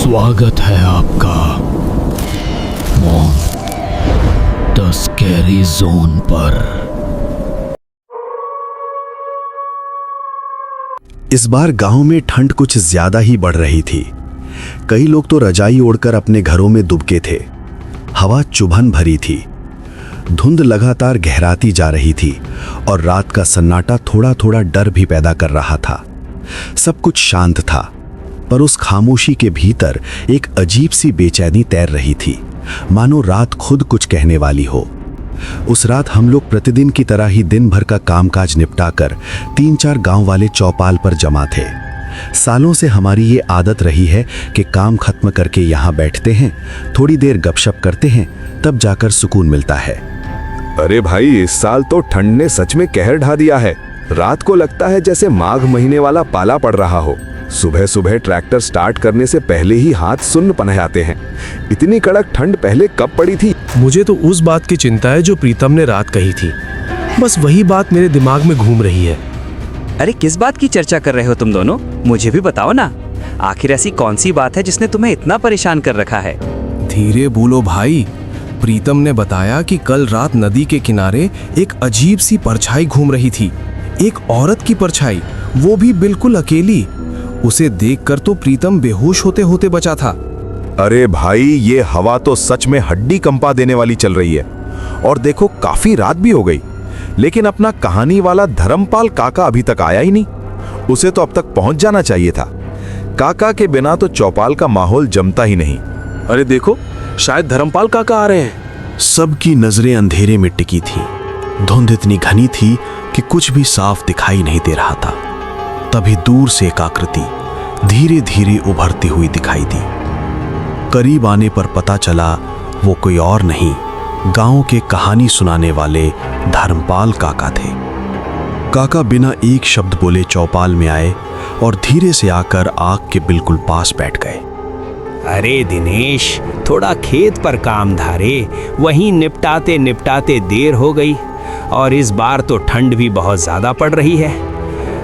स्वागत है आपका द स्कैरी जोन पर। इस बार गांव में ठंड कुछ ज्यादा ही बढ़ रही थी। कई लोग तो रजाई ओढ़कर अपने घरों में दुबके थे। हवा चुभन भरी थी। धुंध लगातार गहराती जा रही थी और रात का सन्नाटा थोड़ा थोड़ा डर भी पैदा कर रहा था। सब कुछ शांत था, पर उस खामोशी के भीतर एक अजीब सी बेचैनी तैर रही थी, मानो रात खुद कुछ कहने वाली हो। उस रात हम लोग प्रतिदिन की तरह ही दिन भर का कामकाज निपटाकर 3-4 गांव वाले चौपाल पर जमा थे। सालों से हमारी ये आदत रही है कि काम खत्म करके यहाँ बैठते हैं, थोड़ी देर गपशप करते हैं, तब जाकर सुकून मिलता है। अरे भाई, इस साल तो ठंड ने सच में कहर ढा दिया है। रात को लगता है जैसे माघ महीने वाला पाला पड़ रहा हो। सुबह सुबह ट्रैक्टर स्टार्ट करने से पहले ही हाथ सुन्न पन आते हैं। इतनी कड़क ठंड पहले कब पड़ी थी? मुझे तो उस बात की चिंता है जो प्रीतम ने रात कही थी। बस वही बात मेरे दिमाग में घूम रही है। अरे किस बात की चर्चा कर रहे हो तुम दोनों? मुझे भी बताओ ना। आखिर ऐसी कौन सी बात है जिसने तुम्हें इतना परेशान कर रखा है? धीरे बोलो भाई। प्रीतम ने बताया कि कल रात नदी के किनारे एक अजीब सी परछाई घूम रही थी। एक औरत की परछाई, वो भी बिल्कुल अकेली। उसे देखकर तो प्रीतम बेहोश होते होते बचा था। अरे भाई, ये हवा तो सच में हड्डी कंपा देने वाली चल रही है। और देखो, काफी रात भी हो गई, लेकिन अपना कहानी वाला धर्मपाल काका अभी तक आया ही नहीं। उसे तो अब तक पहुंच जाना चाहिए था। काका के बिना तो चौपाल का माहौल जमता ही नहीं। अरे देखो, शायद धर्मपाल काका आ रहे हैं। सबकी नजरें अंधेरे में टिकी थी। धुंध इतनी घनी थी कि कुछ भी साफ दिखाई नहीं दे रहा था। तभी दूर से एक आकृति धीरे धीरे उभरती हुई दिखाई दी। करीब आने पर पता चला वो कोई और नहीं, गांव के कहानी सुनाने वाले धर्मपाल काका थे। काका बिना एक शब्द बोले चौपाल में आए और धीरे से आकर आग के बिल्कुल पास बैठ गए। अरे दिनेश, थोड़ा खेत पर काम धारे, वहीं निपटाते निपटाते देर हो गई। और इस बार तो ठंड भी बहुत ज्यादा पड़ रही है।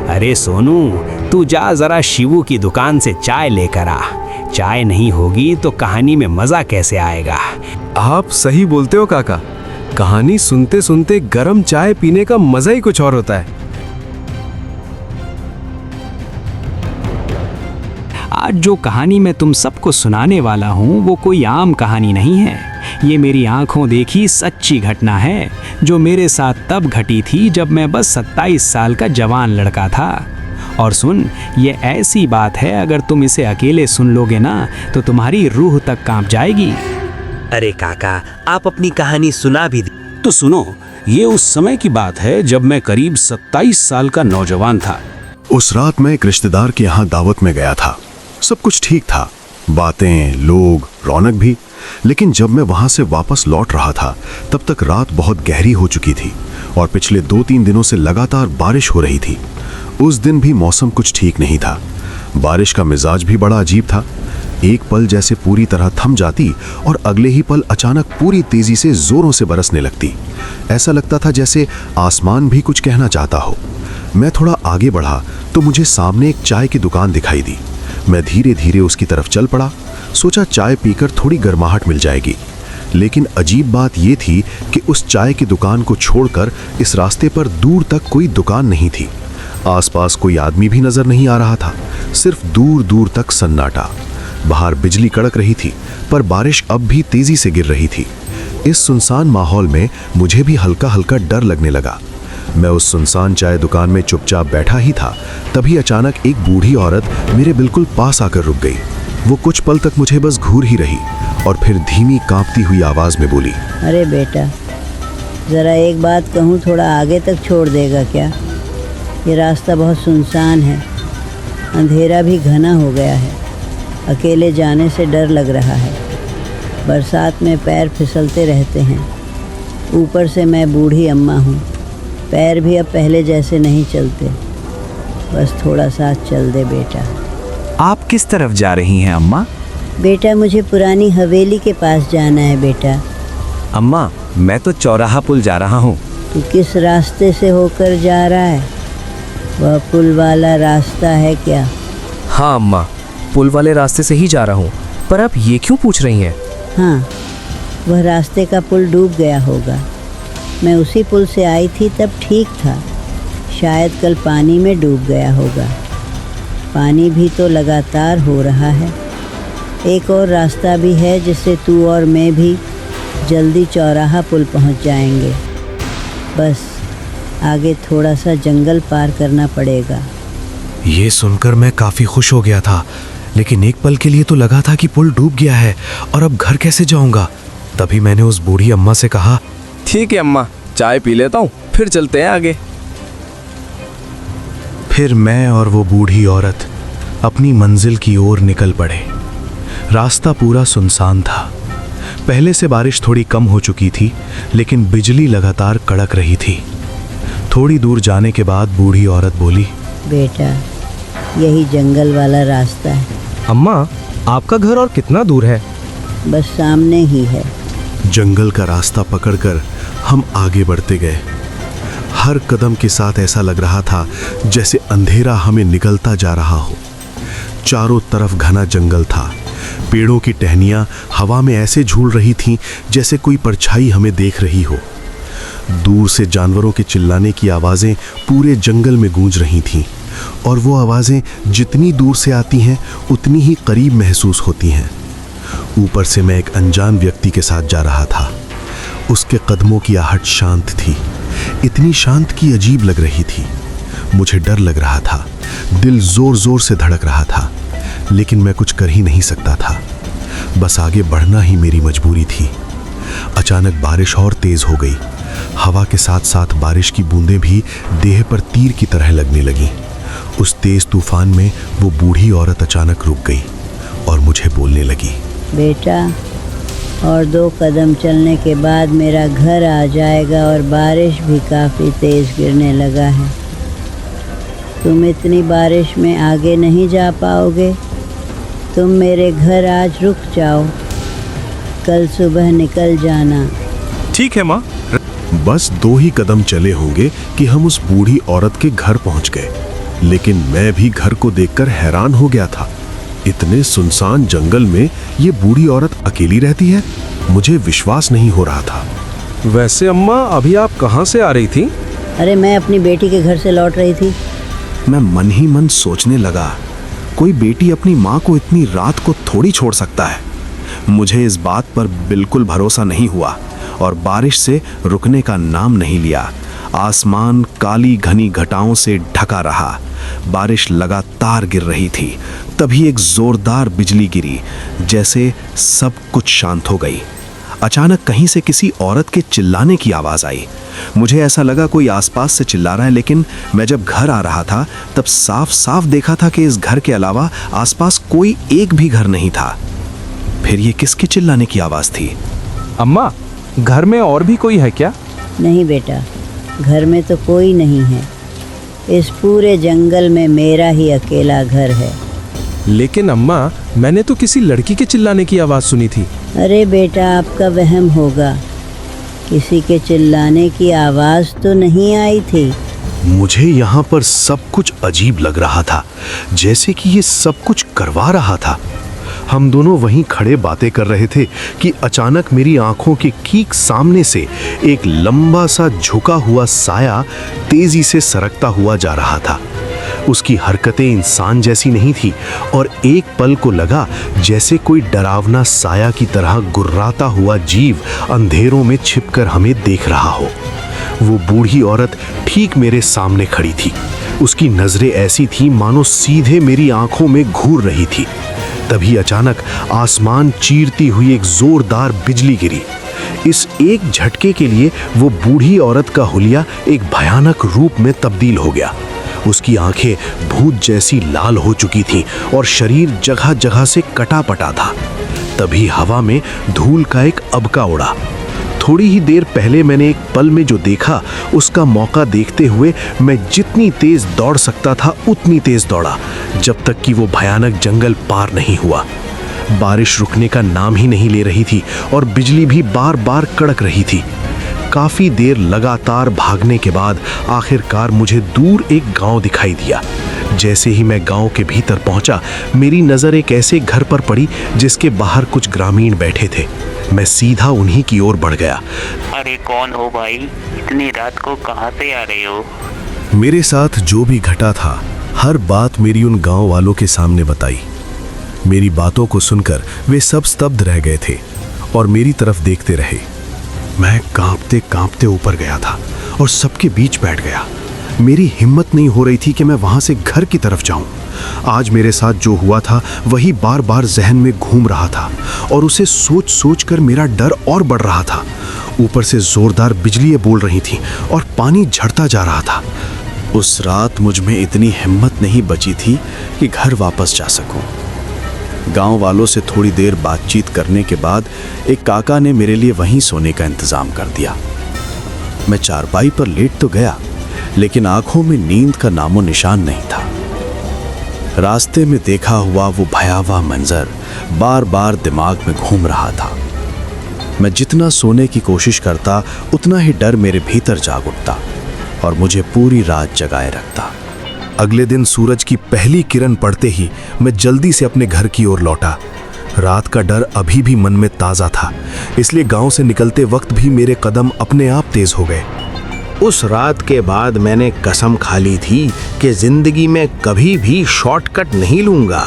अरे सोनू, तू जा जरा शिवू की दुकान से चाय लेकर आ। चाय नहीं होगी तो कहानी में मजा कैसे आएगा? आप सही बोलते हो काका। कहानी सुनते सुनते गरम चाय पीने का मजा ही कुछ और होता है। आज जो कहानी मैं तुम सबको सुनाने वाला हूँ वो कोई आम कहानी नहीं है। ये मेरी आंखों देखी सच्ची घटना है, जो मेरे साथ तब घटी थी जब मैं बस 27 साल का जवान लड़का था। और सुन, ये ऐसी बात है, अगर तुम इसे अकेले सुन लोगे ना तो तुम्हारी रूह तक कांप जाएगी। अरे काका, आप अपनी कहानी सुना भी दी। तो सुनो, ये उस समय की बात है जब मैं करीब 27 साल का नौजवान था। उस रात मैं एक रिश्तेदार के यहाँ दावत में गया था। सब कुछ ठीक था, बातें, लोग, रौनक भी। लेकिन जब मैं वहां से वापस लौट रहा था तब तक रात बहुत गहरी हो चुकी थी और पिछले 2-3 दिनों से लगातार बारिश हो रही थी। उस दिन भी मौसम कुछ ठीक नहीं था। बारिश का मिजाज भी बड़ा अजीब था। एक पल जैसे पूरी तरह थम जाती और अगले ही पल अचानक पूरी तेजी से जोरों से बरसने लगती। ऐसा लगता था जैसे आसमान भी कुछ कहना चाहता हो। मैं थोड़ा आगे बढ़ा तो मुझे सामने एक चाय की दुकान दिखाई दी। मैं धीरे धीरे उसकी तरफ चल पड़ा। सोचा चाय पीकर थोड़ी गर्माहट मिल जाएगी। लेकिन अजीब बात यह थी कि उस चाय की दुकान को छोड़कर इस रास्ते पर दूर तक कोई दुकान नहीं थी। आसपास कोई आदमी भी नजर नहीं आ रहा था। सिर्फ दूर दूर तक सन्नाटा। बाहर बिजली कड़क रही थी, पर बारिश अब भी तेजी से गिर रही थी। इस सुनसान माहौल में मुझे भी हल्का हल्का डर लगने लगा। मैं उस सुनसान चाय दुकान में चुपचाप बैठा ही था, तभी अचानक एक बूढ़ी औरत मेरे बिल्कुल पास आकर रुक गई। वो कुछ पल तक मुझे बस घूर ही रही और फिर धीमी कांपती हुई आवाज में बोली, अरे बेटा, ज़रा एक बात कहूँ, थोड़ा आगे तक छोड़ देगा क्या? ये रास्ता बहुत सुनसान है, अंधेरा भी घना हो गया है, अकेले जाने से डर लग रहा है। बरसात में पैर फिसलते रहते हैं, ऊपर से मैं बूढ़ी अम्मा हूँ, पैर भी अब पहले जैसे नहीं चलते। बस थोड़ा साथ चल दे बेटा। आप किस तरफ जा रही हैं अम्मा? बेटा, मुझे पुरानी हवेली के पास जाना है बेटा। अम्मा, मैं तो चौराहा पुल जा रहा हूँ। तू किस रास्ते से होकर जा रहा है? वह पुल वाला रास्ता है क्या? हाँ अम्मा, पुल वाले रास्ते से ही जा रहा हूँ, पर आप ये क्यों पूछ रही हैं? हाँ, वह रास्ते का पुल डूब गया होगा। मैं उसी पुल से आई थी तब ठीक था। शायद कल पानी में डूब गया होगा। पानी भी तो लगातार हो रहा है। एक और रास्ता भी है जिससे तू और मैं भी जल्दी चौराहा पुल पहुंच जाएंगे। बस आगे थोड़ा सा जंगल पार करना पड़ेगा। ये सुनकर मैं काफी खुश हो गया था, लेकिन एक पल के लिए तो लगा था कि पुल डूब गया है और अब घर कैसे जाऊंगा। तभी मैंने उस बूढ़ी अम्मा से कहा, ठीक है अम्मा, चाय पी लेता हूँ, फिर चलते हैं आगे। फिर मैं और वो बूढ़ी औरत अपनी मंजिल की ओर निकल पड़े। रास्ता पूरा सुनसान था। पहले से बारिश थोड़ी कम हो चुकी थी, लेकिन बिजली लगातार कड़क रही थी। थोड़ी दूर जाने के बाद बूढ़ी औरत बोली, बेटा, यही जंगल वाला रास्ता है। अम्मा, आपका घर और कितना दूर है? बस सामने ही है। जंगल का रास्ता पकड़कर हम आगे बढ़ते गए। हर कदम के साथ ऐसा लग रहा था जैसे अंधेरा हमें निगलता जा रहा हो। चारों तरफ घना जंगल था। पेड़ों की टहनियां हवा में ऐसे झूल रही थीं जैसे कोई परछाई हमें देख रही हो। दूर से जानवरों के चिल्लाने की आवाज़ें पूरे जंगल में गूंज रही थीं, और वो आवाज़ें जितनी दूर से आती हैं उतनी ही करीब महसूस होती हैं। ऊपर से मैं एक अनजान व्यक्ति के साथ जा रहा था। उसके कदमों की आहट शांत थी, इतनी शांत कि अजीब लग रही थी। मुझे डर लग रहा था, दिल जोर जोर से धड़क रहा था, लेकिन मैं कुछ कर ही नहीं सकता था। बस आगे बढ़ना ही मेरी मजबूरी थी। अचानक बारिश और तेज हो गई। हवा के साथ साथ बारिश की बूंदें भी देह पर तीर की तरह लगने लगीं। उस तेज तूफान में वो बूढ़ी औरत अचानक रुक गई और मुझे बोलने लगी, बेटा, और 2 कदम चलने के बाद मेरा घर आ जाएगा और बारिश भी काफ़ी तेज़ गिरने लगा है। तुम इतनी बारिश में आगे नहीं जा पाओगे। तुम मेरे घर आज रुक जाओ, कल सुबह निकल जाना। ठीक है माँ। बस 2 ही कदम चले होंगे कि हम उस बूढ़ी औरत के घर पहुंच गए, लेकिन मैं भी घर को देखकर हैरान हो गया था। इतने सुनसान जंगल में ये बूढ़ी औरत अकेली रहती है? मुझे विश्वास नहीं हो रहा था। वैसे अम्मा, अभी आप कहाँ से आ रही थी? अरे, मैं अपनी बेटी के घर से लौट रही थी। मैं मन ही मन सोचने लगा, कोई बेटी अपनी माँ को इतनी रात को थोड़ी छोड़ सकता है। मुझे इस बात पर बिल्कुल भरोसा नहीं हुआ और बारिश से रुकने का नाम नहीं लिया। आसमान काली घनी घटाओं से ढका रहा। बारिश लगातार गिर रही थी। तभी एक जोरदार बिजली गिरी, जैसे सब कुछ शांत हो गई। अचानक कहीं से किसी औरत के चिल्लाने की आवाज़ आई। मुझे ऐसा लगा कोई आसपास से चिल्ला रहा है, लेकिन मैं जब घर आ रहा था तब साफ साफ देखा था कि इस घर के अलावा आसपास कोई एक भी घर नहीं था। फिर ये किसके चिल्लाने की आवाज़ थी? अम्मा, घर में और भी कोई है क्या? नहीं बेटा, घर में तो कोई नहीं है। इस पूरे जंगल में मेरा ही अकेला घर है। लेकिन अम्मा, मैंने तो किसी लड़की के चिल्लाने की आवाज़ सुनी थी। अरे बेटा, आपका वहम होगा। किसी के चिल्लाने की आवाज़ तो नहीं आई थी। मुझे यहाँ पर सब कुछ अजीब लग रहा था, जैसे कि ये सब कुछ करवा रहा था। हम दोनों वहीं खड़े बातें कर रहे थे कि अचानक मेरी आंखों के ठीक सामने से एक लंबा सा झुका हुआ साया तेजी से सरकता हुआ जा रहा था। उसकी हरकतें इंसान जैसी नहीं थी और एक पल को लगा जैसे कोई डरावना साया की तरह गुर्राता हुआ जीव अंधेरों में छिपकर हमें देख रहा हो। वो बूढ़ी औरत ठीक मेरे सामने खड़ी थी। उसकी नजरें ऐसी थीं मानो सीधे मेरी आंखों में घूर रही थी। तभी अचानक आसमान चीरती हुई एक जोरदार बिजली गिरी। इस एक झटके के लिए वो बूढ़ी औरत का हुलिया एक भयानक रूप में तब्दील हो गया। उसकी आंखें भूत जैसी लाल हो चुकी थीं और शरीर जगह जगह से कटा पटा था। तभी हवा में धूल का एक अबका उड़ा। थोड़ी ही देर पहले मैंने एक पल में जो देखा उसका मौका देखते हुए मैं जितनी तेज दौड़ सकता था उतनी तेज दौड़ा, जब तक कि वो भयानक जंगल पार नहीं हुआ। बारिश रुकने का नाम ही नहीं ले रही थी और बिजली भी बार बार कड़क रही थी। काफी देर लगातार भागने के बाद आखिरकार मुझे दूर एक गांव दिखाई दिया, जैसे ही मैं गांव के भीतर पहुंचा, मेरी नजर एक ऐसे घर पर पड़ी जिसके बाहर कुछ ग्रामीण बैठे थे। मैं सीधा उन्हीं की ओर बढ़ गया। अरे कौन हो भाई, इतनी रात को कहाँ से आ रहे हो? मेरे साथ जो भी घटा था, हर बात मेरी उन गांव वालों के सामने बताई। मेरी बातों को सुनकर वे सब स्तब्ध रह गए थे और मेरी तरफ देखते रहे। मैं कांपते कांपते ऊपर गया था और सबके बीच बैठ गया। मेरी हिम्मत नहीं हो रही थी कि मैं वहां से घर की तरफ जाऊं। आज मेरे साथ जो हुआ था वही बार बार जहन में घूम रहा था और उसे सोच सोच कर मेरा डर और बढ़ रहा था। ऊपर से जोरदार बिजलियां बोल रही थीं और पानी झड़ता जा रहा था। उस रात मुझ में इतनी हिम्मत नहीं बची थी कि घर वापस जा सकूं। गांव वालों से थोड़ी देर बातचीत करने के बाद एक काका ने मेरे लिए वहीं सोने का इंतजाम कर दिया। मैं चारपाई पर लेट तो गया, लेकिन आंखों में नींद का नामो निशान नहीं था। रास्ते में देखा हुआ वो भयावह मंजर बार बार दिमाग में घूम रहा था। मैं जितना सोने की कोशिश करता, उतना ही डर मेरे भीतर जाग उठता और मुझे पूरी रात जगाए रखता। अगले दिन सूरज की पहली किरण पड़ते ही मैं जल्दी से अपने घर की ओर लौटा। रात का डर अभी भी मन में ताज़ा था, इसलिए गांव से निकलते वक्त भी मेरे कदम अपने आप तेज हो गए। उस रात के बाद मैंने कसम खा ली थी कि जिंदगी में कभी भी शॉर्टकट नहीं लूंगा।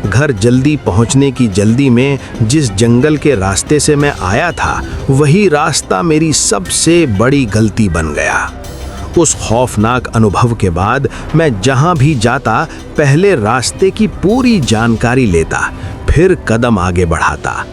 घर जल्दी पहुंचने की जल्दी में जिस जंगल के रास्ते से मैं आया था, वही रास्ता मेरी सबसे बड़ी गलती बन गया। उस खौफनाक अनुभव के बाद मैं जहां भी जाता, पहले रास्ते की पूरी जानकारी लेता, फिर कदम आगे बढ़ाता।